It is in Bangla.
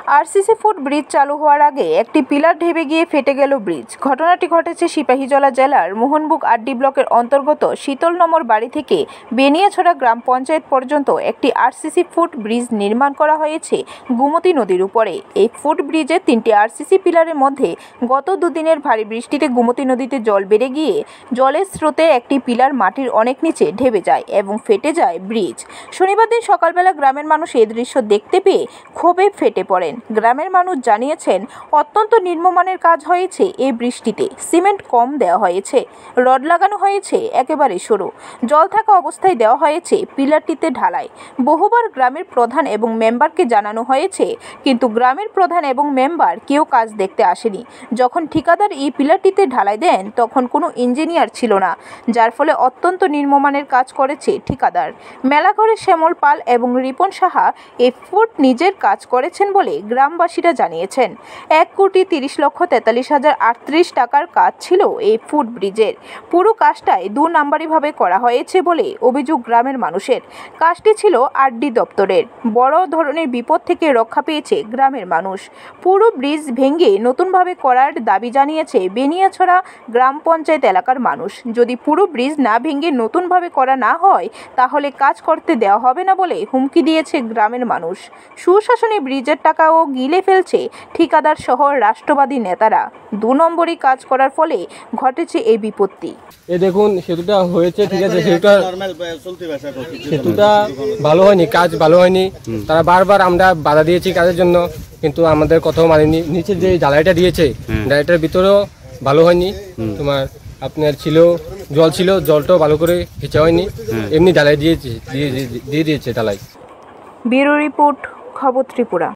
আরসিসি ফুট ব্রিজ চালু হওয়ার আগে একটি পিলার ঢেবে গিয়ে ফেটে গেল ব্রিজ। ঘটনাটি ঘটেছে সিপাহীজলা জেলার মোহনবুক আড্ডি ব্লকের অন্তর্গত শীতল নম্বর বাড়ি থেকে বেনিয়াছড়া গ্রাম পঞ্চায়েত পর্যন্ত একটি আরসিসি ফুট ব্রিজ নির্মাণ করা হয়েছে গোমতী নদীর উপরে। এই ফুট ব্রিজের 3টি আরসিসি পিলারের মধ্যে গত দুদিনের ভারী বৃষ্টিতে গোমতী নদীতে জল বেড়ে গিয়ে জলের স্রোতে একটি পিলার মাটির অনেক নিচে ঢেবে যায় এবং ফেটে যায় ব্রিজ। শনিবার দিন সকালবেলা গ্রামের মানুষ এই দৃশ্য দেখতে পেয়ে ক্ষোভে ফেটে পড়েন। গ্রামের মানুষ জানিয়েছেন, অত্যন্ত নিম্নমানের কাজ হয়েছে। এই বৃষ্টিতে সিমেন্ট কম দেওয়া হয়েছে, রড লাগানো হয়েছে একেবারে সরু, জল থাকা অবস্থায় দেওয়া হয়েছে পিলারটিতে ঢালাই। বহুবার গ্রামের প্রধান এবং মেম্বারকে জানানো হয়েছে, কিন্তু গ্রামের প্রধান এবং মেম্বার কেউ কাজ দেখতে আসেনি। যখন ঠিকাদার এই পিলারটিতে ঢালাই দেন তখন কোনো ইঞ্জিনিয়ার ছিল না, যার ফলে অত্যন্ত নিম্নমানের কাজ করেছে ঠিকাদার। মেলাঘরের শ্যামল পাল এবং রিপন সাহা এই ফুট নিজের কাজ করেছেন বলে গ্রামবাসীরা জানিয়েছেন। 1,30,43,038 টাকার কাজ ছিল এই ফুট ব্রিজের। পুরো কাজটাই 2 নাম্বারিভাবে করা হয়েছে বলে অভিযোগ গ্রামের মানুষের। কাজটি ছিল আরডি দপ্তরের। বড় ধরনের বিপদ থেকে রক্ষা পেয়েছে গ্রামের মানুষ। পুরো ব্রিজ ভেঙে নতুনভাবে করার দাবি জানিয়েছে বেনিয়াছড়া গ্রাম পঞ্চায়েত এলাকার মানুষ। যদি পুরো ব্রিজ না ভেঙে নতুনভাবে করা না হয় তাহলে কাজ করতে দেওয়া হবে না বলে হুমকি দিয়েছে গ্রামের মানুষ। সুশাসনে ব্রিজের টাকাও গিলে ফেলছে ঠিকাদার সহ রাষ্ট্রবাদী নেতারা। 2 নম্বরই কাজ করার ফলে ঘটেছে এই বিপত্তি। এই দেখুন, সেতুটা হয়েছে, ঠিক আছে, সেতুটা ভালো হয়নি, কাজ ভালো হয়নি। তারা বারবার আমরা বাধা দিয়েছি কাজের জন্য, কিন্তু আমাদের কথাও মানেনি। নিচে যে ঢালাইটা দিয়েছে, ঢালাইটার ভিতরেও ভালো হয়নি। তোমার আপনার জল ছিল, জলটাও ভালো করে খেঁচা হয়নি, এমনি ঢালাই দিয়ে দিয়েছে ঢালাই। ব্যুরো রিপোর্ট, খবর ত্রিপুরা।